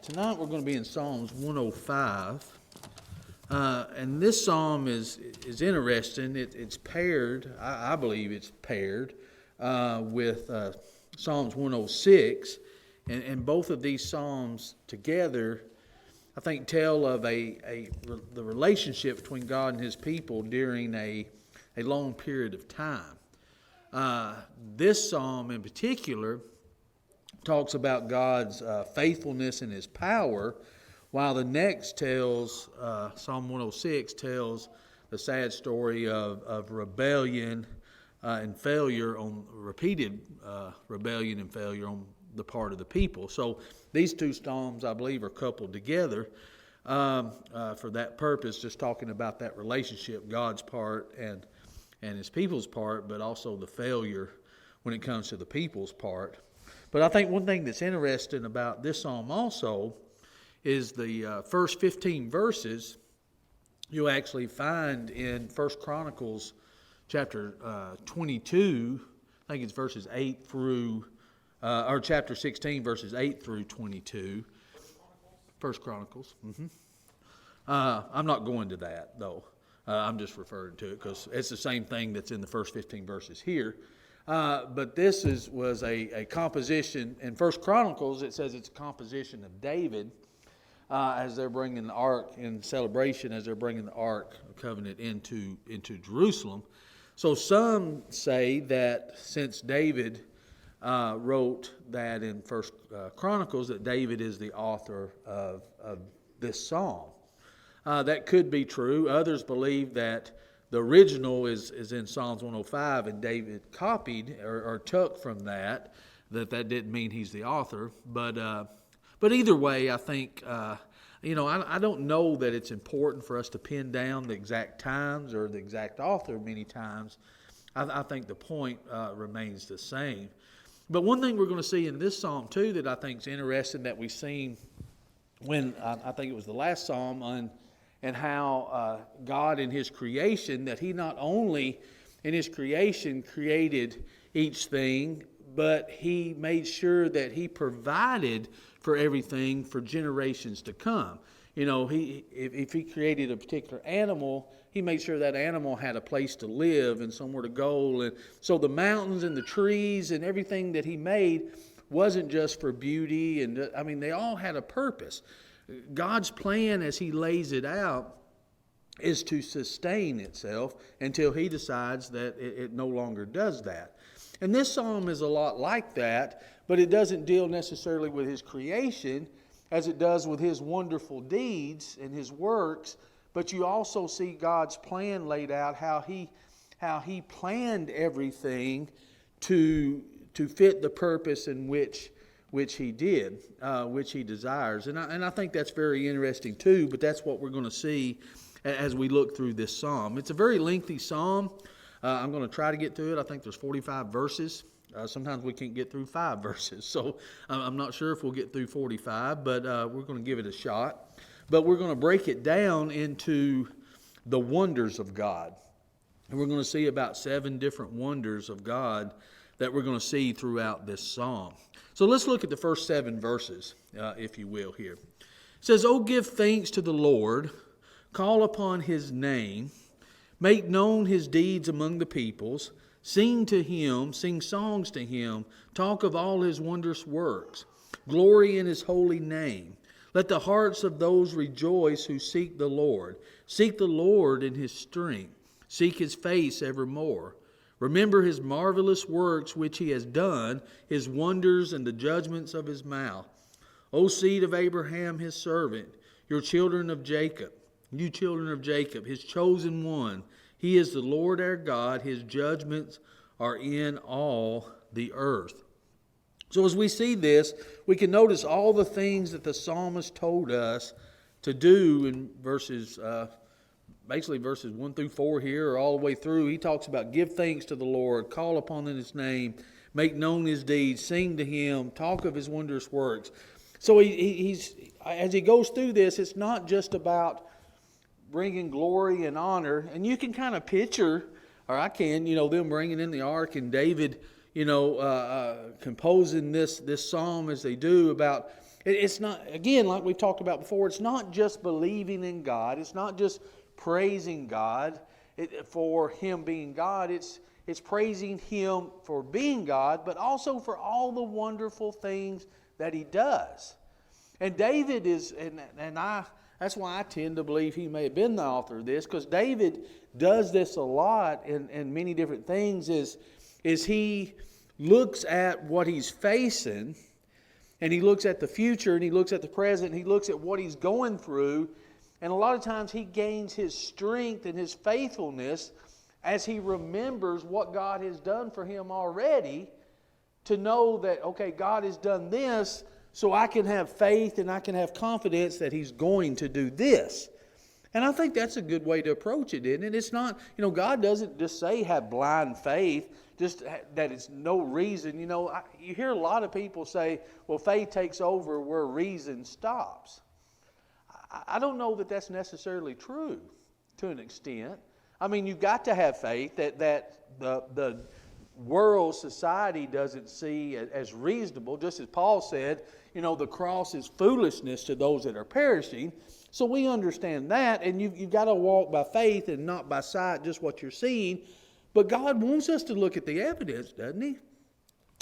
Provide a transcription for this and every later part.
Tonight we're going to be in Psalms 105, and this psalm is interesting. It's paired, I believe it's paired with Psalms 106, and both of these psalms together, I think, tell of the relationship between God and His people during a long period of time. This psalm in particular talks about God's faithfulness and His power, while the next tells, Psalm 106 tells the sad story of rebellion and failure repeated rebellion and failure on the part of the people. So these two psalms, I believe, are coupled together for that purpose, just talking about that relationship, God's part and His people's part, but also the failure when it comes to the people's part. But I think one thing that's interesting about this psalm also is the first 15 verses you'll actually find in 1 Chronicles chapter 22. I think it's verses 8 through, or chapter 16, verses 8 through 22. 1 Chronicles. I'm not going to that, though. I'm just referring to it because it's the same thing that's in the first 15 verses here. But this was a composition. In 1 Chronicles, it says it's a composition of David as they're bringing the ark in celebration, as they're bringing the ark of covenant into Jerusalem. So some say that since David wrote that in 1 Chronicles, that David is the author of this psalm. That could be true. Others believe that the original is in Psalms 105, and David copied or took from that didn't mean he's the author. But either way, I think, I don't know that it's important for us to pin down the exact times or the exact author many times. I think the point remains the same. But one thing we're going to see in this psalm, too, that I think is interesting that we've seen when, I think it was the last psalm, and how God in His creation, that He not only in His creation created each thing, but He made sure that He provided for everything for generations to come. You know, if He created a particular animal, He made sure that animal had a place to live and somewhere to go. And so the mountains and the trees and everything that He made wasn't just for beauty. And they all had a purpose. God's plan, as He lays it out, is to sustain itself until He decides that it no longer does that. And this psalm is a lot like that, but it doesn't deal necessarily with His creation as it does with His wonderful deeds and His works, but you also see God's plan laid out, how He planned everything to fit the purpose in which He did, which He desires. And I think that's very interesting too, but that's what we're going to see as we look through this psalm. It's a very lengthy psalm. I'm going to try to get through it. I think there's 45 verses. Sometimes we can't get through 5 verses, so I'm not sure if we'll get through 45, but we're going to give it a shot. But we're going to break it down into the wonders of God. And we're going to see about 7 different wonders of God that we're going to see throughout this psalm. So let's look at the first 7 verses, if you will, here. It says, "Oh, give thanks to the Lord, call upon His name, make known His deeds among the peoples, sing to Him, sing songs to Him, talk of all His wondrous works, glory in His holy name. Let the hearts of those rejoice who seek the Lord. Seek the Lord in His strength, seek His face evermore. Remember His marvelous works which He has done, His wonders and the judgments of His mouth. O seed of Abraham His servant, you children of Jacob, His chosen one. He is the Lord our God. His judgments are in all the earth." So as we see this, we can notice all the things that the psalmist told us to do in verses 1 through 4 here, or all the way through. He talks about give thanks to the Lord, call upon His name, make known His deeds, sing to Him, talk of His wondrous works. So he's as he goes through this, it's not just about bringing glory and honor. And you can kind of picture, or I can, them bringing in the ark and David, composing this psalm as they do about It's not, again, like we've talked about before, it's not just believing in God. It's not just praising God for Him being God. It's praising Him for being God, but also for all the wonderful things that He does. And David is, that's why I tend to believe he may have been the author of this, because David does this a lot in many different things, is he looks at what he's facing, and he looks at the future, and he looks at the present, and he looks at what he's going through, and a lot of times he gains his strength and his faithfulness as he remembers what God has done for him already, to know that, okay, God has done this, so I can have faith and I can have confidence that He's going to do this. And I think that's a good way to approach it, isn't it? It's not, God doesn't just say have blind faith, just that it's no reason. You hear a lot of people say, well, faith takes over where reason stops. I don't know that that's necessarily true to an extent. I mean, you've got to have faith that the world, society doesn't see as reasonable. Just as Paul said, the cross is foolishness to those that are perishing. So we understand that, and you've got to walk by faith and not by sight, just what you're seeing. But God wants us to look at the evidence, doesn't He?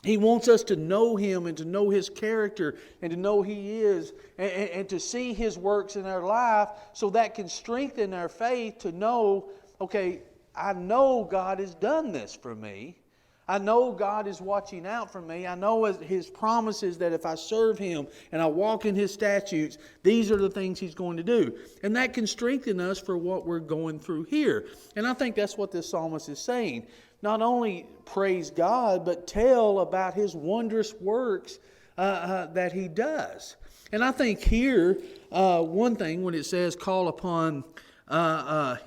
He wants us to know Him and to know His character and to know He is, and to see His works in our life, so that can strengthen our faith to know, okay, I know God has done this for me. I know God is watching out for me. I know His promises that if I serve Him and I walk in His statutes, these are the things He's going to do. And that can strengthen us for what we're going through here. And I think that's what this psalmist is saying. Not only praise God, but tell about His wondrous works that He does. And I think here, one thing, when it says call upon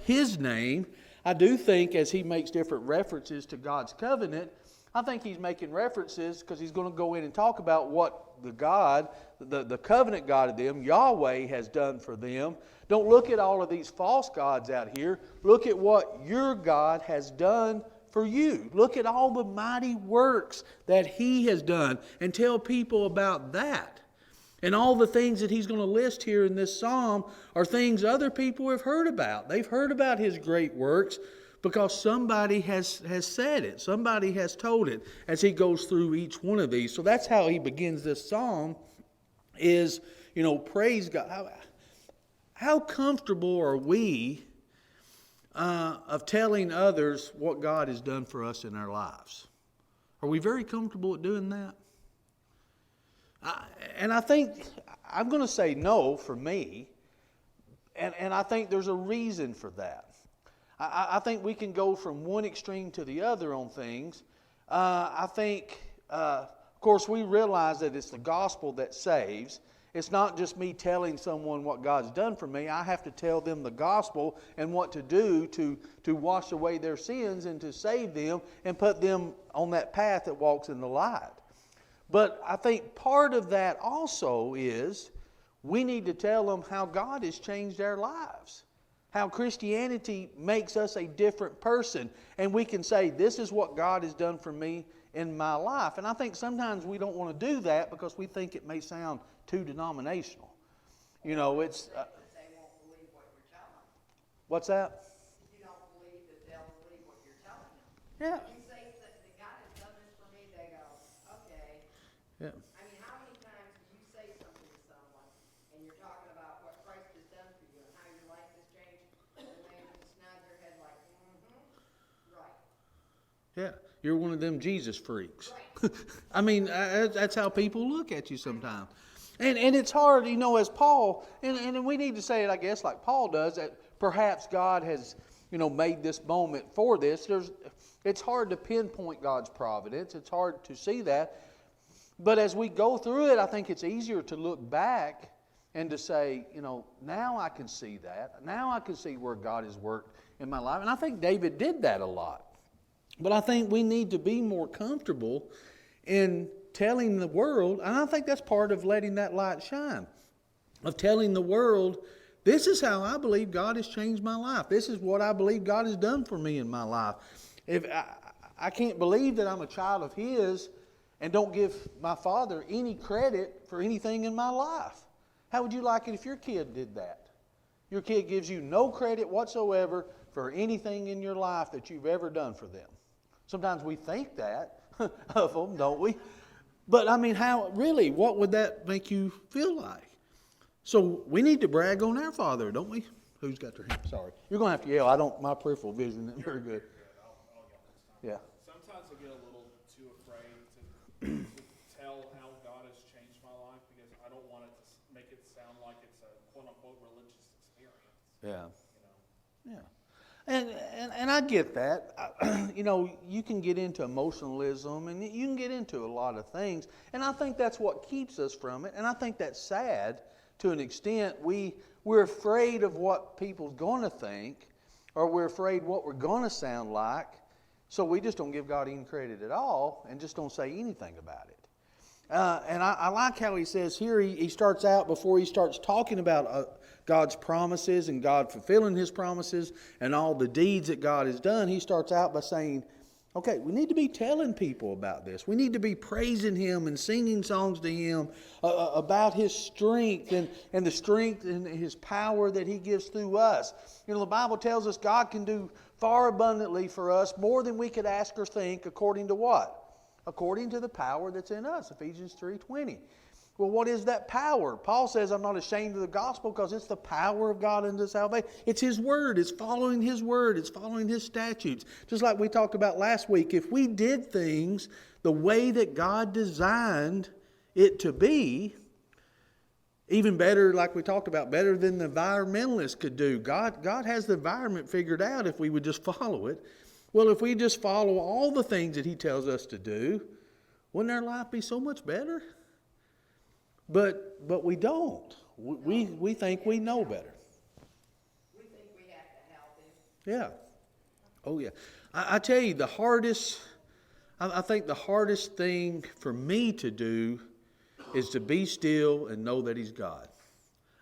His name, I do think as he makes different references to God's covenant, I think he's making references because he's going to go in and talk about what the covenant God of them, Yahweh, has done for them. Don't look at all of these false gods out here. Look at what your God has done for you. Look at all the mighty works that He has done and tell people about that. And all the things that he's going to list here in this psalm are things other people have heard about. They've heard about His great works because somebody has said it. Somebody has told it as he goes through each one of these. So that's how he begins this psalm is, praise God. How comfortable are we of telling others what God has done for us in our lives? Are we very comfortable at doing that? And I think, I'm going to say no for me, and I think there's a reason for that. I think we can go from one extreme to the other on things. I think, of course, we realize that it's the gospel that saves. It's not just me telling someone what God's done for me. I have to tell them the gospel and what to do to wash away their sins and to save them and put them on that path that walks in the light. But I think part of that also is we need to tell them how God has changed our lives. How Christianity makes us a different person. And we can say, this is what God has done for me in my life. And I think sometimes we don't want to do that because we think it may sound too denominational. It's... they won't believe what you're telling them. What's that? You don't believe that they'll believe what you're telling them. Yeah. Yeah. I mean, how many times do you say something to someone and you're talking about what Christ has done for you and how your life has changed, and they just nod their head like, right. Yeah, you're one of them Jesus freaks. Right. I mean, that's how people look at you sometimes. And it's hard, as Paul, and we need to say it, I guess, like Paul does, that perhaps God has, made this moment for this. It's hard to pinpoint God's providence. It's hard to see that. But as we go through it, I think it's easier to look back and to say, now I can see that. Now I can see where God has worked in my life. And I think David did that a lot. But I think we need to be more comfortable in telling the world, and I think that's part of letting that light shine, of telling the world, this is how I believe God has changed my life. This is what I believe God has done for me in my life. If I can't believe that I'm a child of His, and don't give my father any credit for anything in my life. How would you like it if your kid did that? Your kid gives you no credit whatsoever for anything in your life that you've ever done for them. Sometimes we think that of them, don't we? But I mean, what would that make you feel like? So we need to brag on our Father, don't we? Who's got their hand? Sorry. You're going to have to yell. My peripheral vision isn't very good. I'll yell next time. Yeah. Sometimes I get a little too afraid to tell how God has changed my life because I don't want it to make it sound like it's a quote-unquote religious experience. Yeah. You know? Yeah. And I get that. You can get into emotionalism and you can get into a lot of things. And I think that's what keeps us from it. And I think that's sad to an extent. We're afraid of what people's going to think, or we're afraid what we're going to sound like. So we just don't give God any credit at all and just don't say anything about it. And I like how he says here, he starts out, before he starts talking about God's promises and God fulfilling his promises and all the deeds that God has done, he starts out by saying, okay, we need to be telling people about this. We need to be praising him and singing songs to him about his strength and the strength and his power that he gives through us. The Bible tells us God can do far abundantly for us, more than we could ask or think, according to what? According to the power that's in us, Ephesians 3:20. Well, what is that power? Paul says, I'm not ashamed of the gospel because it's the power of God unto salvation. It's his word. It's following his word. It's following his statutes. Just like we talked about last week, if we did things the way that God designed it to be, even better, like we talked about, better than the environmentalists could do. God has the environment figured out if we would just follow it. Well, if we just follow all the things that he tells us to do, wouldn't our life be so much better? But we don't. We think we know better. We think we have to help him. Yeah. Oh, yeah. I tell you, I think the hardest thing for me to do is to be still and know that he's God.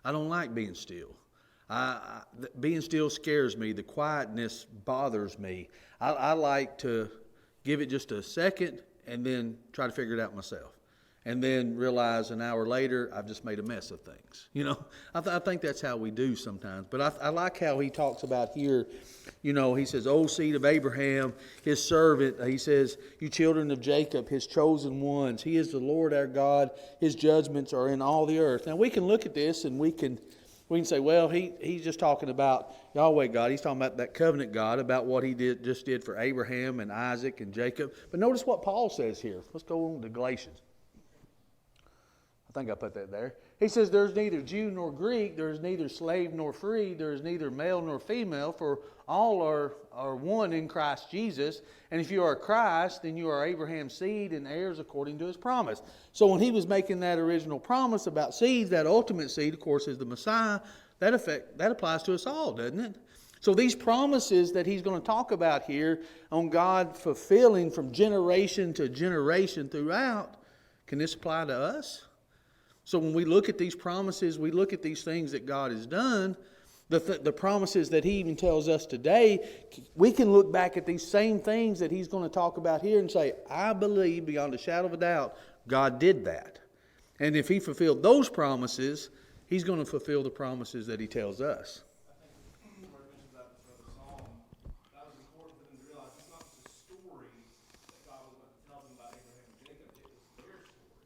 I don't like being still. Being still scares me. The quietness bothers me. I like to give it just a second and then try to figure it out myself. And then realize an hour later, I've just made a mess of things. I think that's how we do sometimes. But I like how he talks about here, he says, O seed of Abraham, his servant. He says, you children of Jacob, his chosen ones. He is the Lord our God. His judgments are in all the earth. Now we can look at this and we can say, well, he's just talking about Yahweh God. He's talking about that covenant God, about what he just did for Abraham and Isaac and Jacob. But notice what Paul says here. Let's go on to Galatians. I think I put that there. He says, there's neither Jew nor Greek, there's neither slave nor free, there's neither male nor female, for all are one in Christ Jesus. And if you are Christ, then you are Abraham's seed and heirs according to his promise. So when he was making that original promise about seeds, that ultimate seed, of course, is the Messiah. That applies to us all, doesn't it? So these promises that he's going to talk about here on God fulfilling from generation to generation throughout, can this apply to us? So when we look at these promises, we look at these things that God has done, the promises that he even tells us today, we can look back at these same things that he's going to talk about here and say, I believe beyond a shadow of a doubt, God did that. And if he fulfilled those promises, he's going to fulfill the promises that he tells us. I think where it mentions that for the psalm, that was important for them to realize it's not just a story that God was going to tell them about Abraham and Jacob, it was their story.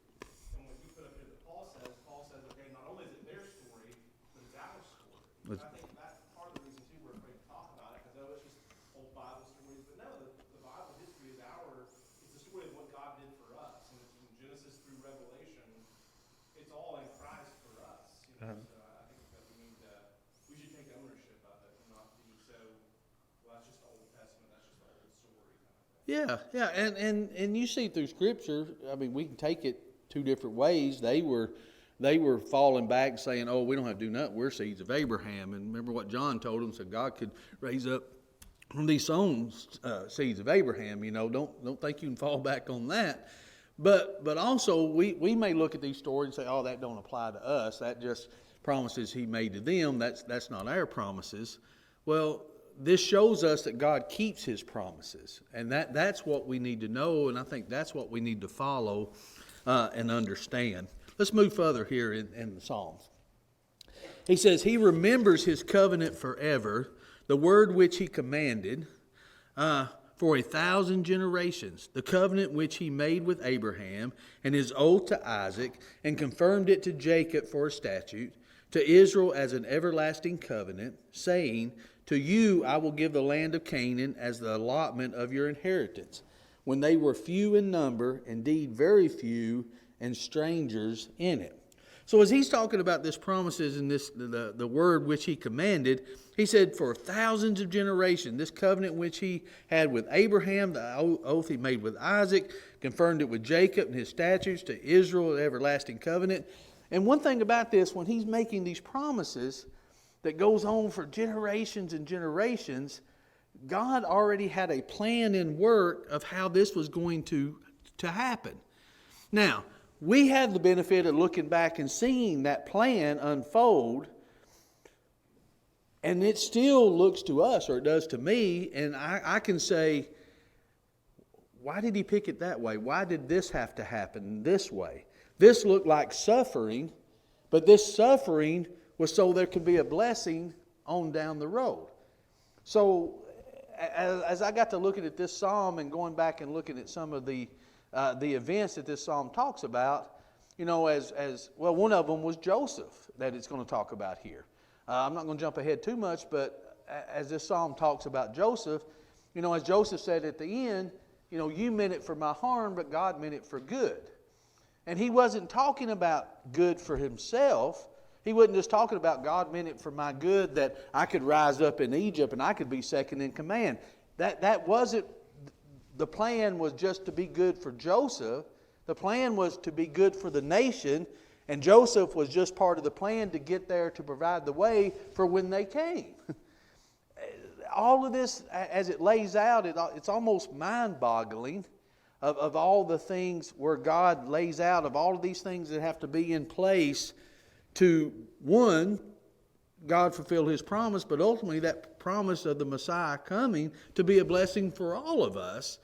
And what you put up here that Paul says, okay, not only is it their story, but it's our story. And I think that's part of the reason, too, we're afraid to talk about it, because, it's just old Bible stories. But no, the Bible history is it's the story of what God did for us. And it's from Genesis through Revelation, it's all in Christ for us. So I think that we should take ownership of it and not be so, well, that's just the Old Testament, that's just the old story kind of thing. Yeah, and you see through Scripture, I mean, we can take it two different ways. They were falling back saying, oh, we don't have to do nothing. We're seeds of Abraham. And remember what John told them, so God could raise up from these souls seeds of Abraham. Don't think you can fall back on that. But also we may look at these stories and say, oh, that don't apply to us. That just promises he made to them. That's not our promises. Well, this shows us that God keeps his promises. And that's what we need to know, and I think that's what we need to follow and understand. Let's move further here in the Psalms. He says, he remembers his covenant forever, the word which he commanded for 1,000 generations, the covenant which he made with Abraham, and his oath to Isaac, and confirmed it to Jacob for a statute, to Israel as an everlasting covenant, saying, to you I will give the land of Canaan as the allotment of your inheritance, when they were few in number, indeed very few, and strangers in it. So as he's talking about this promises and the word which he commanded, he said for thousands of generations, this covenant which he had with Abraham, the oath he made with Isaac, confirmed it with Jacob and his statutes, to Israel, the everlasting covenant. And one thing about this, when he's making these promises that goes on for generations and generations, God already had a plan in work of how this was going to happen. Now, we have the benefit of looking back and seeing that plan unfold, and it still looks to us, or it does to me, and I can say, why did he pick it that way? Why did this have to happen this way? This looked like suffering, but this suffering was so there could be a blessing on down the road. So as I got to looking at this psalm and going back and looking at some of the events that this psalm talks about, you know, as well, one of them was Joseph that it's going to talk about here. I'm not going to jump ahead too much, but as this psalm talks about Joseph, you know, as Joseph said at the end, you know, you meant it for my harm, but God meant it for good. And he wasn't talking about good for himself. He wasn't just talking about God meant it for my good, that I could rise up in Egypt and I could be second in command. That wasn't. The plan was just to be good for Joseph. The plan was to be good for the nation. And Joseph was just part of the plan to get there to provide the way for when they came. All of this, as it lays out, it's almost mind-boggling of all the things where God lays out, of all of these things that have to be in place to, one, God fulfill his promise, but ultimately that promise of the Messiah coming to be a blessing for all of us.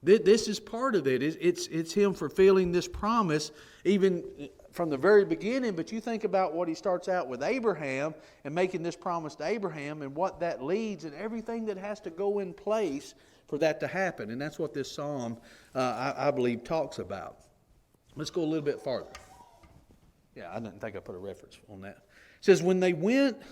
This is part of it. It's him fulfilling this promise even from the very beginning. But you think about what he starts out with Abraham and making this promise to Abraham and what that leads and everything that has to go in place for that to happen. And that's what this psalm, I believe, talks about. Let's go a little bit farther. Yeah, I didn't think I put a reference on that. It says, when they went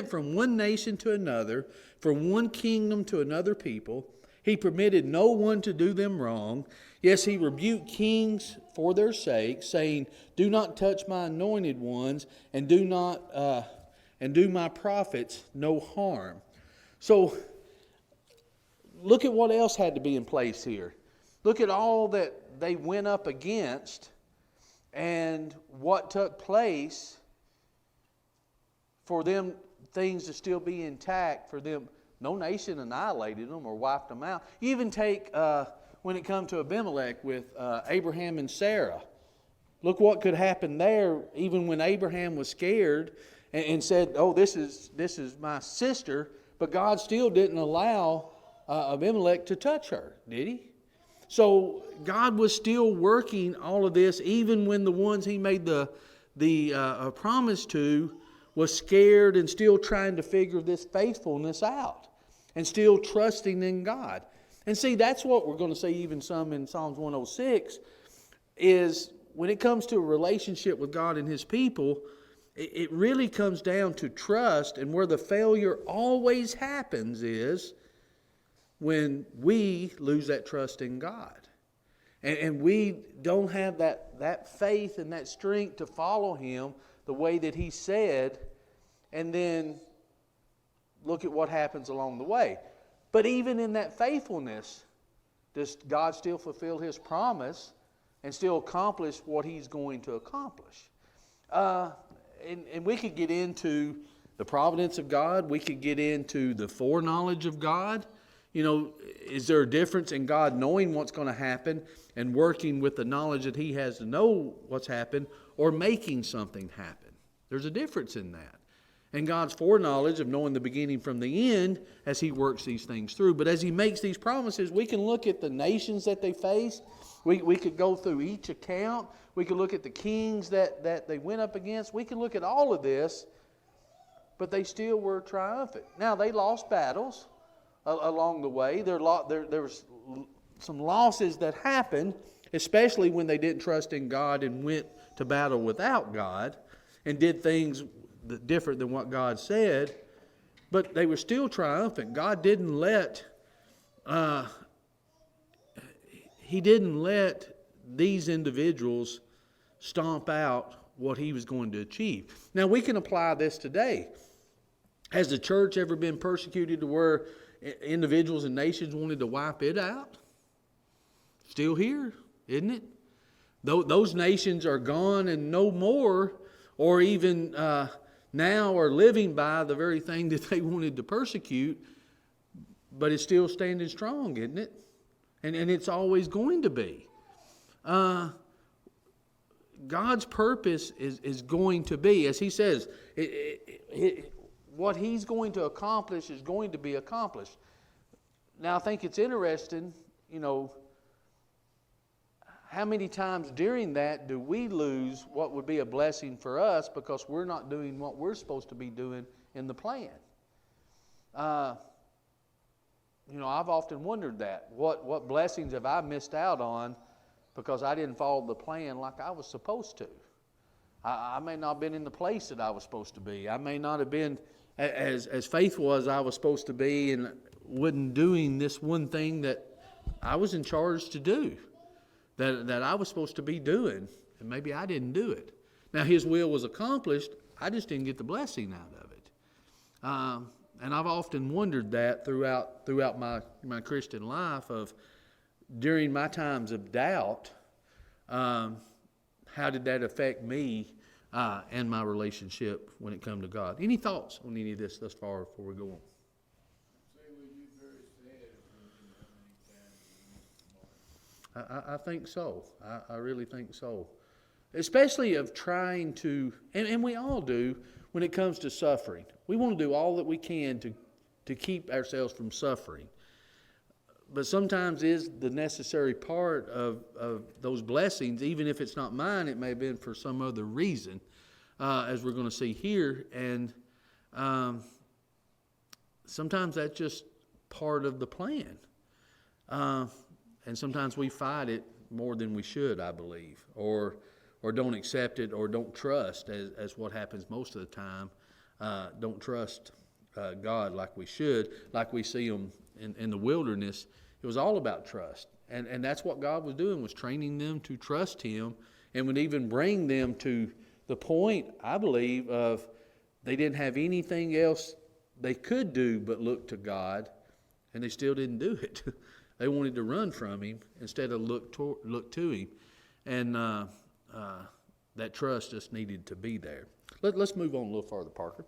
from one nation to another, from one kingdom to another people, he permitted no one to do them wrong. Yes, he rebuked kings for their sake, saying, do not touch my anointed ones, and do my prophets no harm. So, look at what else had to be in place here. Look at all that they went up against and what took place for them things to still be intact, for them. No nation annihilated them or wiped them out. You even take, when it comes to Abimelech with Abraham and Sarah. Look what could happen there, even when Abraham was scared and said, oh, this is my sister. But God still didn't allow Abimelech to touch her, did he? So God was still working all of this, even when the ones he made the promise to was scared and still trying to figure this faithfulness out and still trusting in God. And see, that's what we're going to see even some in Psalms 106 is when it comes to a relationship with God and his people, it really comes down to trust, and where the failure always happens is when we lose that trust in God. And we don't have that faith and that strength to follow him the way that he said, and then look at what happens along the way. But even in that faithfulness, does God still fulfill his promise and still accomplish what he's going to accomplish? And we could get into the providence of God. We could get into the foreknowledge of God. You know, is there a difference in God knowing what's going to happen and working with the knowledge that he has to know what's happened, or making something happen? There's a difference in that. and God's foreknowledge of knowing the beginning from the end as he works these things through. But as he makes these promises, we can look at the nations that they faced. We could go through each account. We could look at the kings that they went up against. We can look at all of this, but they still were triumphant. Now, they lost battles along the way. There was some losses that happened, especially when they didn't trust in God and went to battle without God and did things different than what God said. But they were still triumphant. God didn't let these individuals stomp out what he was going to achieve. Now, we can apply this today. Has the church ever been persecuted to where individuals and nations wanted to wipe it out? Still here, isn't it? Those nations are gone and no more, or even now are living by the very thing that they wanted to persecute, but it's still standing strong, isn't it? And it's always going to be. God's purpose is going to be, as he says, what he's going to accomplish is going to be accomplished. Now, I think it's interesting, how many times during that do we lose what would be a blessing for us because we're not doing what we're supposed to be doing in the plan? I've often wondered that. What blessings have I missed out on because I didn't follow the plan like I was supposed to? I may not have been in the place that I was supposed to be. I may not have been as faithful as I was supposed to be and wasn't doing this one thing that I was in charge to do, that I was supposed to be doing, and maybe I didn't do it. Now, his will was accomplished. I just didn't get the blessing out of it. And I've often wondered that throughout my Christian life of during my times of doubt, how did that affect me and my relationship when it come to God? Any thoughts on any of this thus far before we go on? I think so. I really think so. Especially of trying to, and we all do when it comes to suffering. We want to do all that we can to keep ourselves from suffering. But sometimes is the necessary part of those blessings, even if it's not mine, it may have been for some other reason, as we're going to see here. And sometimes that's just part of the plan. And sometimes we fight it more than we should, I believe, or don't accept it or don't trust, as what happens most of the time. Don't trust God like we should, like we see them in the wilderness. It was all about trust. And that's what God was doing, was training them to trust him, and would even bring them to the point, I believe, of they didn't have anything else they could do but look to God, and they still didn't do it. They wanted to run from him instead of look to him. And that trust just needed to be there. Let's move on a little farther, Parker.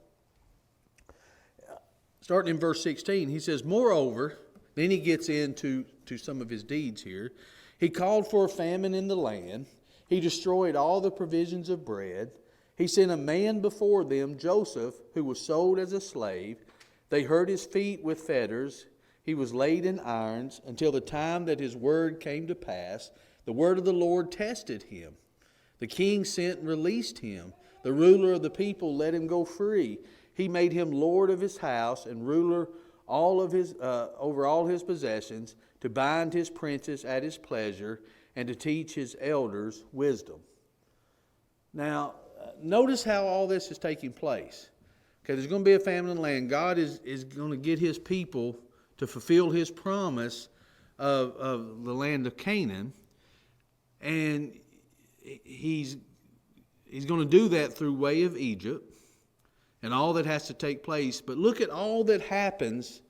Starting in verse 16, he says, "Moreover," then he gets into some of his deeds here. "He called for a famine in the land. He destroyed all the provisions of bread. He sent a man before them, Joseph, who was sold as a slave. They hurt his feet with fetters. He was laid in irons until the time that his word came to pass. The word of the Lord tested him. The king sent and released him. The ruler of the people let him go free. He made him lord of his house and ruler over all his possessions, to bind his princes at his pleasure and to teach his elders wisdom." Now, notice how all this is taking place. Okay, there's going to be a famine in the land. God is going to get his people to fulfill his promise of the land of Canaan. And he's going to do that through way of Egypt and all that has to take place. But look at all that happens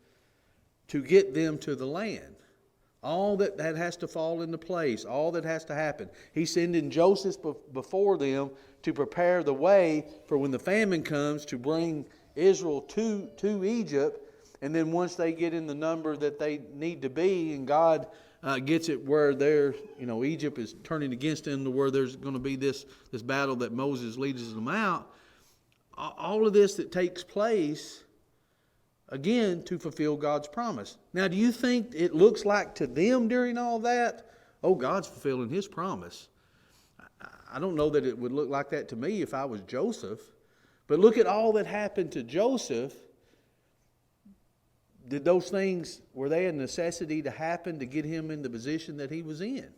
to get them to the land. All that has to fall into place. All that has to happen. He's sending Joseph before them to prepare the way for when the famine comes to bring Israel to Egypt. And then once they get in the number that they need to be, and God gets it where Egypt is turning against them, to where there's going to be this battle that Moses leads them out. all of this that takes place, again, to fulfill God's promise. Now, do you think it looks like to them during all that, oh, God's fulfilling His promise? I don't know that it would look like that to me if I was Joseph. But look at all that happened to Joseph. Did those things, were they a necessity to happen to get him in the position that he was in?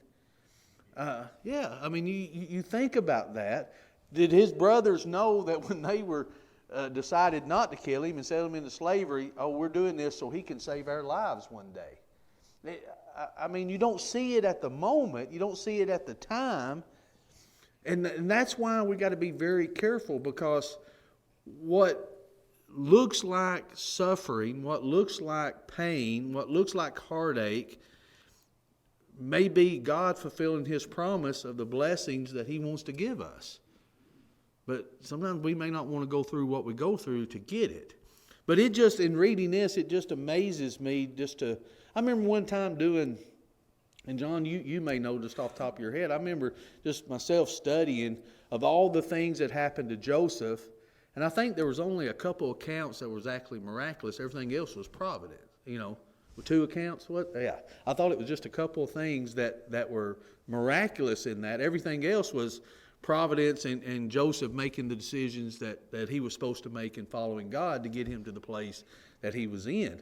Yeah, I mean, you think about that. Did his brothers know that when they were decided not to kill him and sell him into slavery, oh, we're doing this so he can save our lives one day? I mean, you don't see it at the moment. You don't see it at the time. And that's why we got to be very careful, because what looks like suffering, what looks like pain, what looks like heartache may be God fulfilling His promise of the blessings that He wants to give us. But sometimes we may not want to go through what we go through to get it. But it just, in reading this, it just amazes me I remember one time doing, and John, you may know just off the top of your head, I remember just myself studying of all the things that happened to Joseph, and I think there was only a couple accounts that was actually miraculous. Everything else was provident. With 2 accounts, Yeah. I thought it was just a couple of things that were miraculous in that. Everything else was providence and Joseph making the decisions that he was supposed to make and following God to get him to the place that he was in.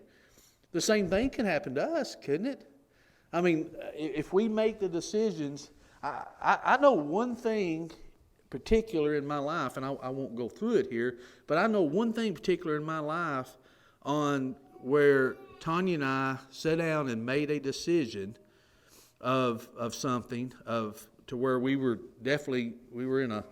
The same thing can happen to us, couldn't it? I mean, if we make the decisions, I know one thing particular in my life, and I won't go through it here, but I know one thing particular in my life on where Tanya and I sat down and made a decision of something, to where we were in a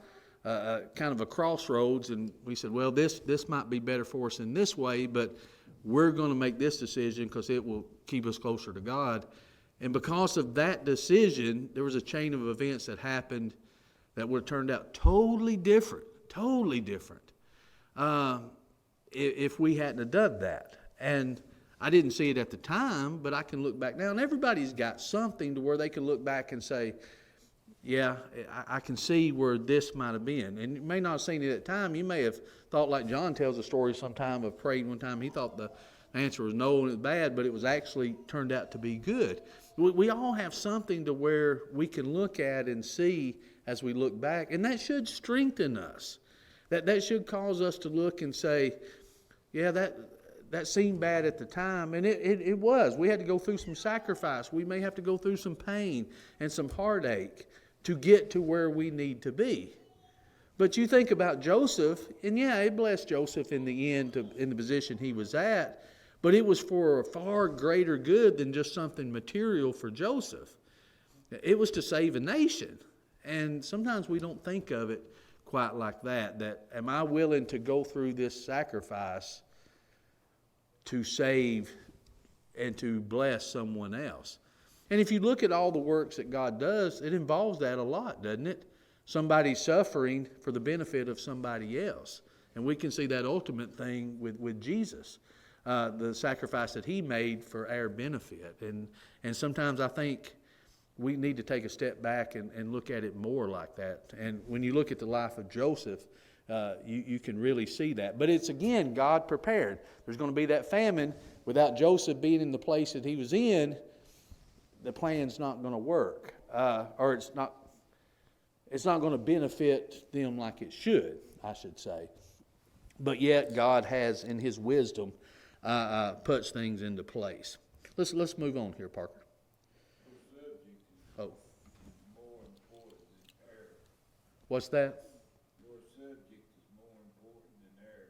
kind of a crossroads, and we said, well, this might be better for us in this way, but we're going to make this decision because it will keep us closer to God. And because of that decision, there was a chain of events that happened that would have turned out totally different, if we hadn't have done that. And I didn't see it at the time, but I can look back now, and everybody's got something to where they can look back and say, yeah, I can see where this might have been. And you may not have seen it at the time. You may have thought, like John tells a story sometime of praying one time. He thought the answer was no and it was bad, but it was actually turned out to be good. We all have something to where we can look at and see as we look back, and that should strengthen us. That should cause us to look and say, yeah, that seemed bad at the time, and it was. We had to go through some sacrifice. We may have to go through some pain and some heartache to get to where we need to be. But you think about Joseph, and yeah, it blessed Joseph in the end in the position he was at, but it was for a far greater good than just something material for Joseph. It was to save a nation. And sometimes we don't think of it quite like that am I willing to go through this sacrifice to save and to bless someone else? And if you look at all the works that God does, it involves that a lot, doesn't it? Somebody suffering for the benefit of somebody else. And we can see that ultimate thing with Jesus, the sacrifice that He made for our benefit. And sometimes I think we need to take a step back and look at it more like that. And when you look at the life of Joseph, you can really see that. But it's, again, God prepared. There's going to be that famine. Without Joseph being in the place that he was in, the plan's not going to work. Or it's not going to benefit them like it should, I should say. But yet God has, in His wisdom, puts things into place. Let's move on here, Parker. Oh. What's that? Your subject is more important than air.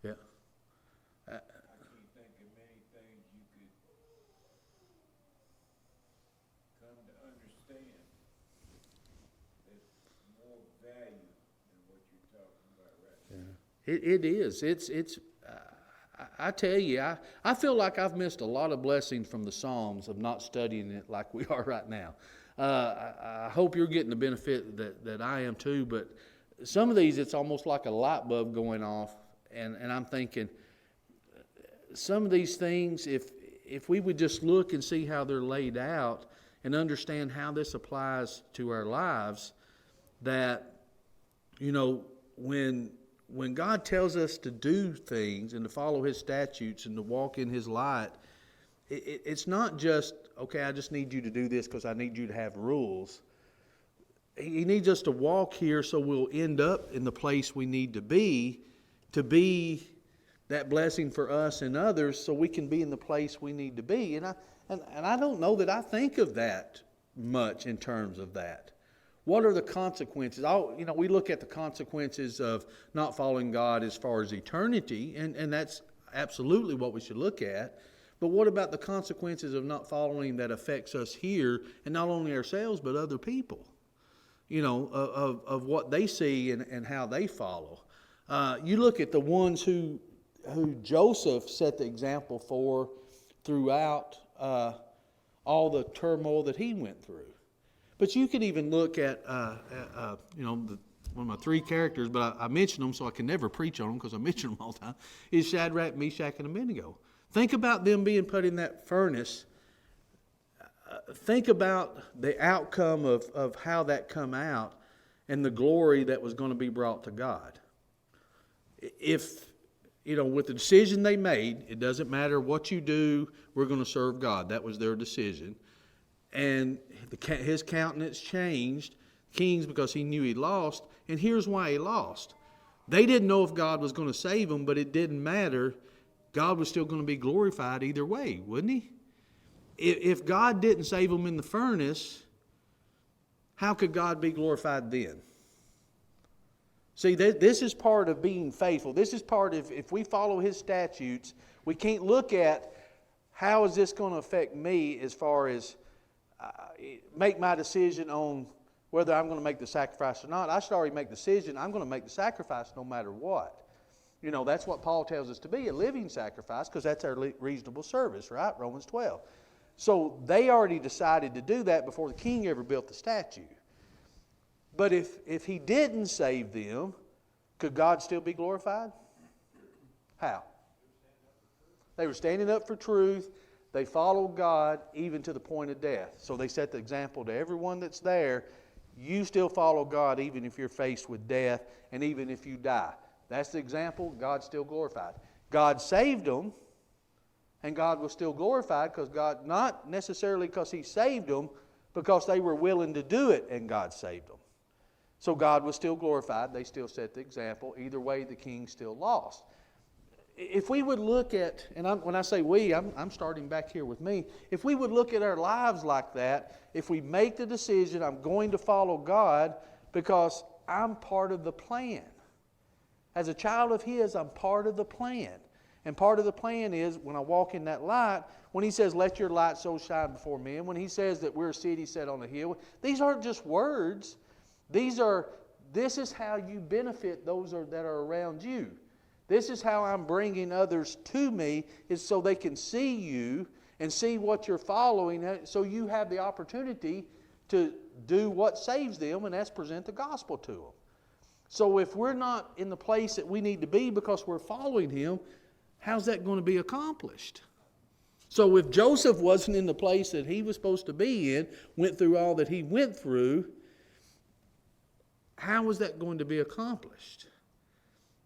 Yeah. I can't think of many things you could come to understand that's more value than what you're talking about right now. It is. It's. I tell you, I feel like I've missed a lot of blessings from the Psalms of not studying it like we are right now. I hope you're getting the benefit that I am too, but some of these, it's almost like a light bulb going off, and I'm thinking, some of these things, if we would just look and see how they're laid out and understand how this applies to our lives, that, when when God tells us to do things and to follow His statutes and to walk in His light, it's not just, okay, I just need you to do this because I need you to have rules. He needs us to walk here so we'll end up in the place we need to be that blessing for us and others, so we can be in the place we need to be. And I don't know that I think of that much in terms of that. What are the consequences? We look at the consequences of not following God as far as eternity, and that's absolutely what we should look at. But what about the consequences of not following that affects us here, and not only ourselves, but other people? Of what they see and how they follow. You look at the ones who Joseph set the example for throughout all the turmoil that he went through. But you could even look at, one of my three characters, but I mention them so I can never preach on them because I mention them all the time, is Shadrach, Meshach, and Abednego. Think about them being put in that furnace. Think about the outcome of how that come out and the glory that was going to be brought to God. If, with the decision they made, it doesn't matter what you do, we're going to serve God. That was their decision. And his countenance changed, King's, because he knew he lost. And here's why he lost. They didn't know if God was going to save them, but it didn't matter. God was still going to be glorified either way, wouldn't he? If God didn't save them in the furnace, how could God be glorified then? See, this is part of being faithful. This is part of, if we follow His statutes, we can't look at how is this going to affect me as far as make my decision on whether I'm going to make the sacrifice or not. I should already make the decision. I'm going to make the sacrifice no matter what. That's what Paul tells us to be, a living sacrifice, because that's our reasonable service, right? Romans 12. So they already decided to do that before the king ever built the statue. But if he didn't save them, could God still be glorified? How? They were standing up for truth. They followed God even to the point of death. So they set the example to everyone that's there. You still follow God even if you're faced with death and even if you die. That's the example. God's still glorified. God saved them, and God was still glorified because God, not necessarily because He saved them, because they were willing to do it and God saved them. So God was still glorified. They still set the example. Either way, the king still lost. If we would look at, and when I say we, I'm starting back here with me. If we would look at our lives like that, if we make the decision, I'm going to follow God because I'm part of the plan. As a child of His, I'm part of the plan. And part of the plan is when I walk in that light, when He says, let your light so shine before men, when He says that we're a city set on a hill, these aren't just words. This is how you benefit those that are around you. This is how I'm bringing others to me, is so they can see you and see what you're following, so you have the opportunity to do what saves them, and that's present the gospel to them. So if we're not in the place that we need to be because we're following Him, how's that going to be accomplished? So if Joseph wasn't in the place that he was supposed to be in, went through all that he went through, how was that going to be accomplished?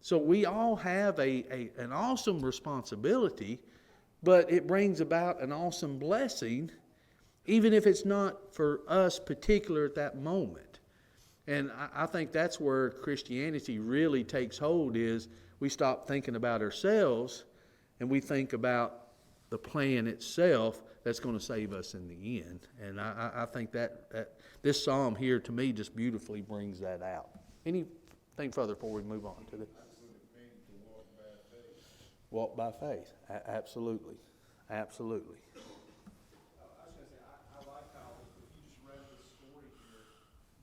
So we all have an awesome responsibility, but it brings about an awesome blessing, even if it's not for us particular at that moment. And I think that's where Christianity really takes hold, is we stop thinking about ourselves and we think about the plan itself that's going to save us in the end. And I think that this psalm here, to me, just beautifully brings that out. Anything further before we move on to the... Walk by faith. Absolutely. Absolutely. I was going to say, I like how, if you just read the story here,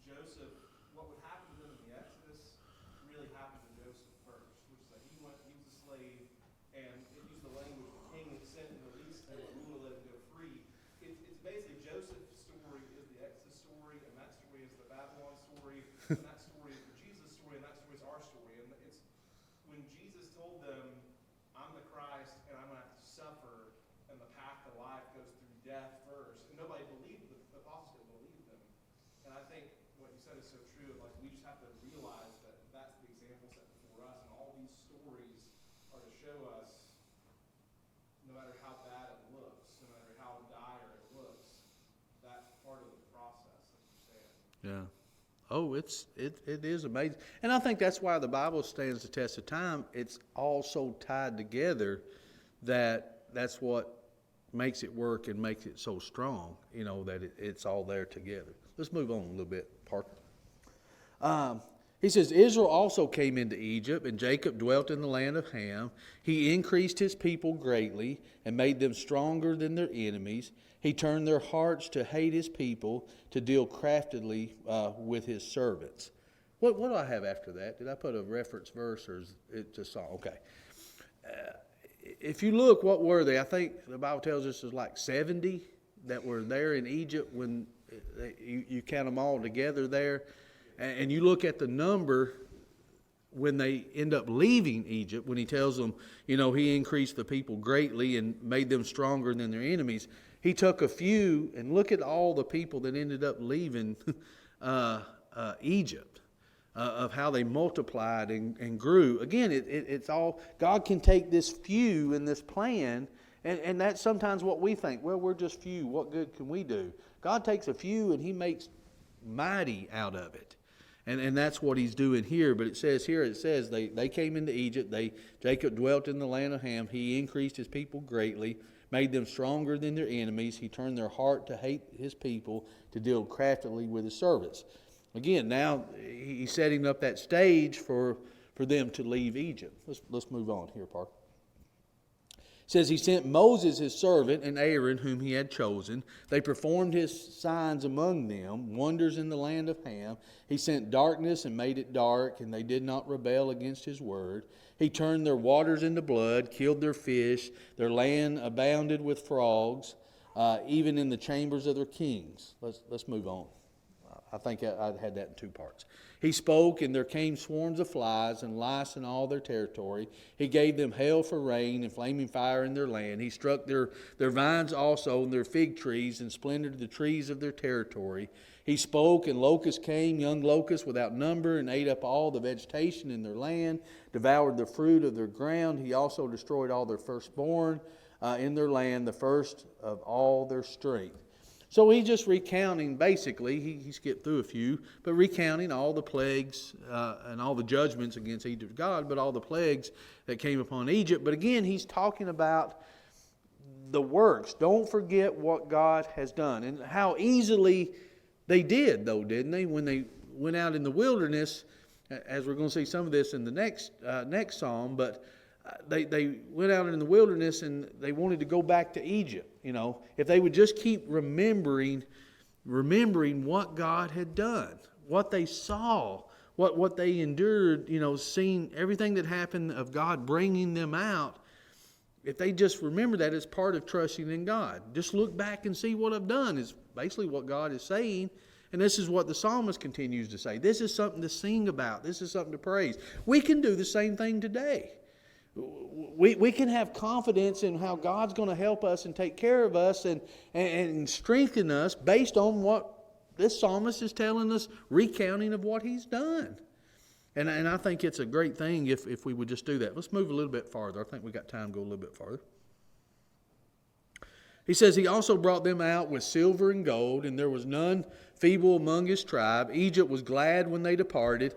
Joseph, what would happen to them in the Exodus really happened to Joseph first, which is that he was a slave, and it used the language, the king sent and released him, and we will let him go free. It's basically Joseph's story is the Exodus story, and that story is the Babylon story, and that story is the Jesus story, and that story is our story. And it's when Jesus told them, I'm the Christ, and I'm going to have to suffer, and the path to life goes through death first. And nobody believed them. The apostles didn't believe them. And I think what you said is so true. Like, we just have to realize that that's the example set before us. And show us, no matter how bad it looks, no matter how dire it looks, that's part of the process, like you're saying. Yeah. Oh, it is amazing. And I think that's why the Bible stands the test of time. It's all so tied together that's what makes it work and makes it so strong, that it's all there together. Let's move on a little bit, Parker. He says, Israel also came into Egypt, and Jacob dwelt in the land of Ham. He increased his people greatly and made them stronger than their enemies. He turned their hearts to hate his people, to deal craftily with his servants. What do I have after that? Did I put a reference verse, or is it just song? Okay. If you look, what were they? I think the Bible tells us there's like 70 that were there in Egypt when you count them all together there. And you look at the number when they end up leaving Egypt, when he tells them, he increased the people greatly and made them stronger than their enemies. He took a few, and look at all the people that ended up leaving Egypt, of how they multiplied and grew. Again, it's all, God can take this few in this plan, and that's sometimes what we think. Well, we're just few. What good can we do? God takes a few, and he makes mighty out of it. And that's what he's doing here. But it says they came into Egypt. Jacob dwelt in the land of Ham. He increased his people greatly, made them stronger than their enemies. He turned their heart to hate his people, to deal craftily with his servants. Again, now he's setting up that stage for them to leave Egypt. Let's move on here, Park. It says he sent Moses his servant and Aaron whom he had chosen. They performed his signs among them, wonders in the land of Ham. He sent darkness and made it dark, and they did not rebel against his word. He turned their waters into blood, killed their fish. Their land abounded with frogs, even in the chambers of their kings. Let's move on. I think I had that in two parts. He spoke, and there came swarms of flies and lice in all their territory. He gave them hail for rain and flaming fire in their land. He struck their vines also and their fig trees and splintered the trees of their territory. He spoke, and locusts came, young locusts without number, and ate up all the vegetation in their land, devoured the fruit of their ground. He also destroyed all their firstborn in their land, the first of all their strength. So he's just recounting, basically, he skipped through a few, but recounting all the plagues and all the judgments against Egypt's God, but all the plagues that came upon Egypt. But again, he's talking about the works. Don't forget what God has done. And how easily they did, though, didn't they? When they went out in the wilderness, as we're going to see some of this in the next psalm, but they went out in the wilderness and they wanted to go back to Egypt. If they would just keep remembering what God had done, what they saw, what they endured, seeing everything that happened of God bringing them out. If they just remember that as part of trusting in God, just look back and see what I've done is basically what God is saying. And this is what the psalmist continues to say. This is something to sing about. This is something to praise. We can do the same thing today. We can have confidence in how God's going to help us and take care of us and strengthen us based on what this psalmist is telling us, recounting of what he's done. And I think it's a great thing if we would just do that. Let's move a little bit farther. I think we got time to go a little bit farther. He says he also brought them out with silver and gold, and there was none feeble among his tribe. Egypt was glad when they departed.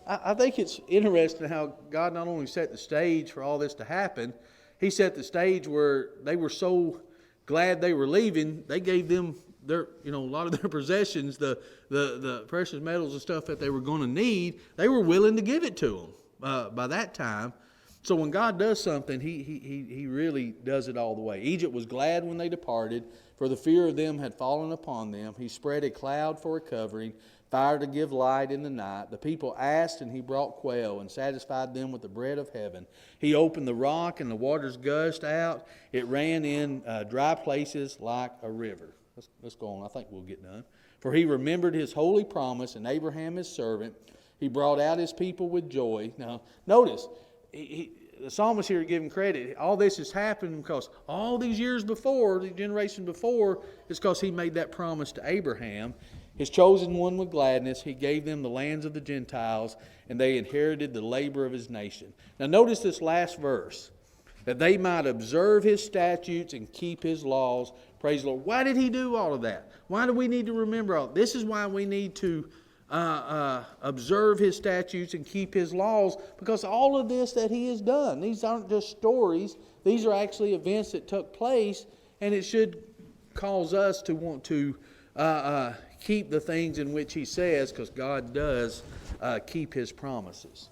I think it's interesting how God not only set the stage for all this to happen, he set the stage where they were so glad they were leaving, they gave them a lot of their possessions, the precious metals and stuff that they were going to need. They were willing to give it to them by that time. So when God does something, he really does it all the way. Egypt was glad when they departed, for the fear of them had fallen upon them. He spread a cloud for a covering, fire to give light in the night. The people asked, and he brought quail and satisfied them with the bread of heaven. He opened the rock, and the waters gushed out. It ran in dry places like a river. Let's go on. I think we'll get done. For he remembered his holy promise, and Abraham his servant. He brought out his people with joy. Now, notice, the psalmist here giving credit. All this has happened because all these years before, the generation before, is because he made that promise to Abraham. His chosen one with gladness, he gave them the lands of the Gentiles, and they inherited the labor of his nation. Now notice this last verse. that they might observe his statutes and keep his laws. Praise the Lord. Why did he do all of that? Why do we need to remember all? This is why we need to observe his statutes and keep his laws, because all of this that he has done, these aren't just stories. These are actually events that took place, and it should cause us to want to keep the things in which he says, because God does keep his promises.